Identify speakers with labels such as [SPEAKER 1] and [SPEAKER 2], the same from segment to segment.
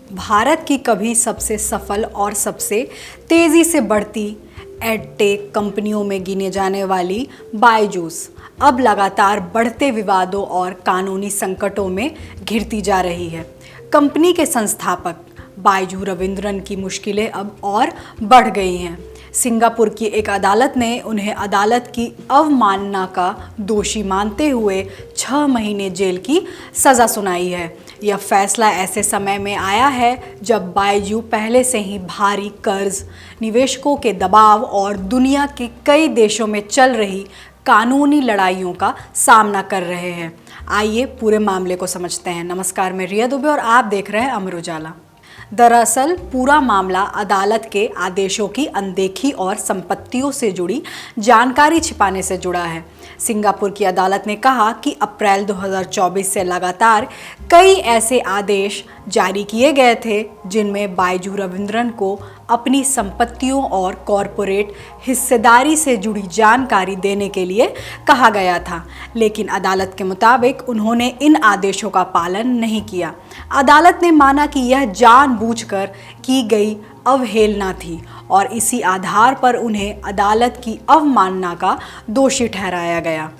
[SPEAKER 1] भारत की कभी सबसे सफल और सबसे तेज़ी से बढ़ती एडटेक कंपनियों में गिने जाने वाली बायजूस अब लगातार बढ़ते विवादों और कानूनी संकटों में घिरती जा रही है। कंपनी के संस्थापक बायजू रविंद्रन की मुश्किलें अब और बढ़ गई हैं। सिंगापुर की एक अदालत ने उन्हें अदालत की अवमानना का दोषी मानते हुए 6 महीने जेल की सज़ा सुनाई है। यह फैसला ऐसे समय में आया है जब बायजू पहले से ही भारी कर्ज, निवेशकों के दबाव और दुनिया के कई देशों में चल रही कानूनी लड़ाइयों का सामना कर रहे हैं। आइए पूरे मामले को समझते हैं। नमस्कार, मैं रिया दुबे और आप देख रहे हैं अमर उजाला। दरअसल पूरा मामला अदालत के आदेशों की अनदेखी और संपत्तियों से जुड़ी जानकारी छिपाने से जुड़ा है। सिंगापुर की अदालत ने कहा कि अप्रैल 2024 से लगातार कई ऐसे आदेश जारी किए गए थे जिनमें बायजू रविंद्रन को अपनी संपत्तियों और कॉरपोरेट हिस्सेदारी से जुड़ी जानकारी देने के लिए कहा गया था, लेकिन अदालत के मुताबिक उन्होंने इन आदेशों का पालन नहीं किया। अदालत ने माना कि यह जानबूझकर की गई अवहेलना थी और इसी आधार पर उन्हें अदालत की अवमानना का दोषी ठहराया गया।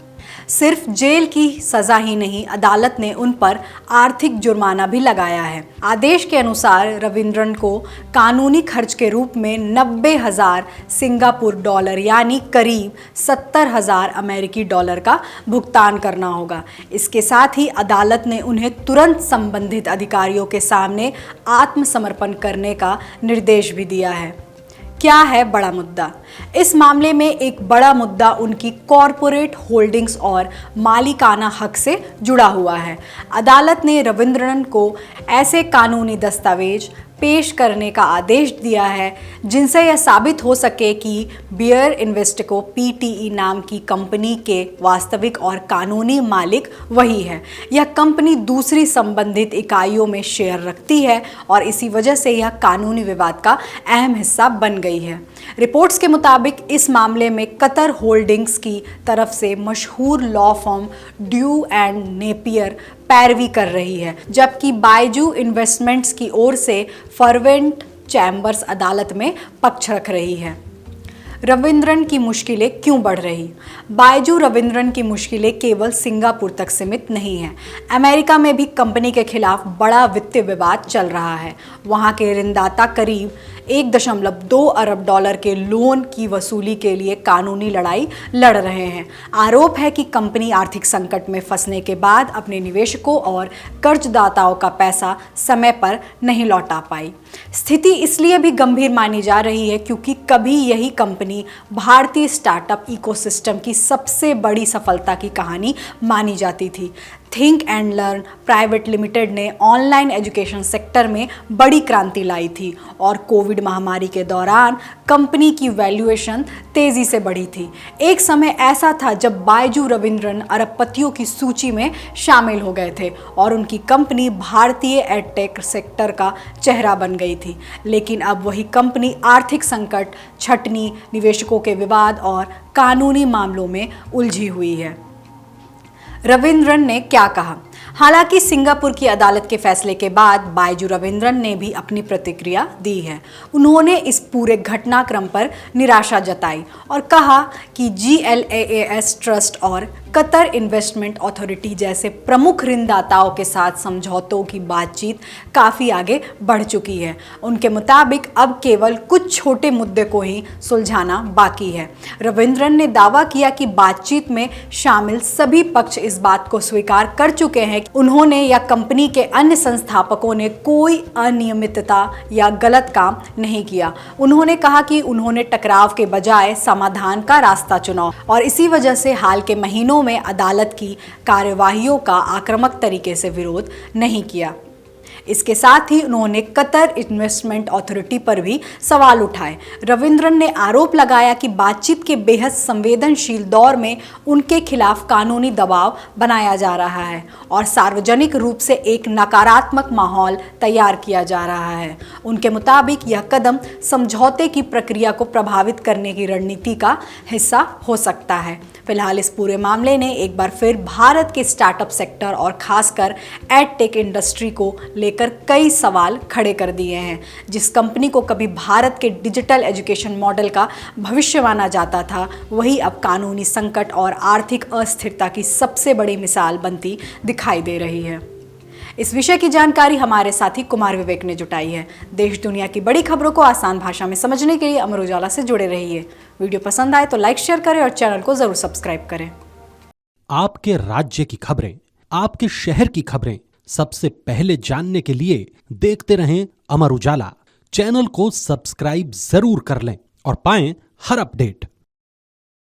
[SPEAKER 1] सिर्फ जेल की सज़ा ही नहीं, अदालत ने उन पर आर्थिक जुर्माना भी लगाया है। आदेश के अनुसार रविंद्रन को कानूनी खर्च के रूप में 90,000 सिंगापुर डॉलर यानी करीब 70,000 अमेरिकी डॉलर का भुगतान करना होगा। इसके साथ ही अदालत ने उन्हें तुरंत संबंधित अधिकारियों के सामने आत्मसमर्पण करने का निर्देश भी दिया है। क्या है बड़ा मुद्दा? इस मामले में एक बड़ा मुद्दा उनकी कॉरपोरेट होल्डिंग्स और मालिकाना हक से जुड़ा हुआ है। अदालत ने रविंद्रन को ऐसे कानूनी दस्तावेज पेश करने का आदेश दिया है जिनसे यह साबित हो सके कि बियर इन्वेस्टको पीटीई नाम की कंपनी के वास्तविक और कानूनी मालिक वही है। यह कंपनी दूसरी संबंधित इकाइयों में शेयर रखती है और इसी वजह से यह कानूनी विवाद का अहम हिस्सा बन गई है। रिपोर्ट्स के मुताबिक इस मामले में कतर होल्डिंग्स की तरफ से मशहूर law firm due and Napier पैरवी कर रही है, जबकि बायजू इन्वेस्टमेंट्स की ओर से फर्वेंट चैम्बर्स अदालत में पक्ष रख रही है। रविंद्रन की मुश्किलें क्यों बढ़ रही? बायजू रविंद्रन की मुश्किलें केवल सिंगापुर तक सीमित नहीं हैं। अमेरिका में भी कंपनी के खिलाफ बड़ा वित्तीय विवाद चल रहा है। वहां के ऋणदाता करीब 1.2 अरब डॉलर के लोन की वसूली के लिए कानूनी लड़ाई लड़ रहे हैं। आरोप है कि कंपनी आर्थिक संकट में फंसने के बाद अपने निवेशकों और कर्जदाताओं का पैसा समय पर नहीं लौटा पाई। स्थिति इसलिए भी गंभीर मानी जा रही है क्योंकि कभी यही कंपनी भारतीय स्टार्टअप इकोसिस्टम की सबसे बड़ी सफलता की कहानी मानी जाती थी। Think and learn private limited ने ऑनलाइन एजुकेशन सेक्टर में बड़ी क्रांति लाई थी और कोविड महामारी के दौरान कंपनी की वैल्यूएशन तेज़ी से बढ़ी थी। एक समय ऐसा था जब बायजू रविंद्रन अरबपतियों की सूची में शामिल हो गए थे और उनकी कंपनी भारतीय एडटेक सेक्टर का चेहरा बन गई थी। लेकिन अब वही कंपनी आर्थिक संकट, छटनी, निवेशकों के विवाद और कानूनी मामलों में उलझी हुई है। रविंद्रन ने क्या कहा? हालांकि सिंगापुर की अदालत के फैसले के बाद बायजू रविंद्रन ने भी अपनी प्रतिक्रिया दी है। उन्होंने इस पूरे घटनाक्रम पर निराशा जताई और कहा कि GLAAS ट्रस्ट और कतर इन्वेस्टमेंट अथॉरिटी जैसे प्रमुख ऋणदाताओं के साथ समझौतों की बातचीत काफ़ी आगे बढ़ चुकी है। उनके मुताबिक अब केवल कुछ छोटे मुद्दे को ही सुलझाना बाकी है। रविंद्रन ने दावा किया कि बातचीत में शामिल सभी पक्ष इस बात को स्वीकार कर चुके हैं कि उन्होंने या कंपनी के अन्य संस्थापकों ने कोई अनियमितता या गलत काम नहीं किया। उन्होंने कहा कि उन्होंने टकराव के बजाय समाधान का रास्ता चुना और इसी वजह से हाल के महीनों में अदालत की कार्यवाहियों का आक्रामक तरीके से विरोध नहीं किया। इसके साथ ही उन्होंने कतर इन्वेस्टमेंट अथॉरिटी पर भी सवाल उठाए। रविंद्रन ने आरोप लगाया कि बातचीत के बेहद संवेदनशील दौर में उनके खिलाफ कानूनी दबाव बनाया जा रहा है और सार्वजनिक रूप से एक नकारात्मक माहौल तैयार किया जा रहा है। उनके मुताबिक यह कदम समझौते की प्रक्रिया को प्रभावित करने की रणनीति का हिस्सा हो सकता है। फिलहाल इस पूरे मामले ने एक बार फिर भारत के स्टार्टअप सेक्टर और खासकर एडटेक इंडस्ट्री को लेकर कई सवाल खड़े कर दिए हैं। जिस कंपनी को कभी भारत के डिजिटल एजुकेशन मॉडल का भविष्य माना जाता था, वही अब कानूनी संकट और आर्थिक अस्थिरता की सबसे बड़ी मिसाल बनती दिखाई दे रही है। इस विषय की जानकारी हमारे साथी कुमार विवेक ने जुटाई है। देश दुनिया की बड़ी खबरों को आसान भाषा में समझने के लिए अमर उजाला से जुड़े रहिए। वीडियो पसंद आए तो लाइक शेयर करें और चैनल को जरूर सब्सक्राइब करें।
[SPEAKER 2] आपके राज्य की खबरें, आपके शहर की खबरें सबसे पहले जानने के लिए देखते रहें अमर उजाला। चैनल को सब्सक्राइब जरूर कर लें और पाएं हर अपडेट।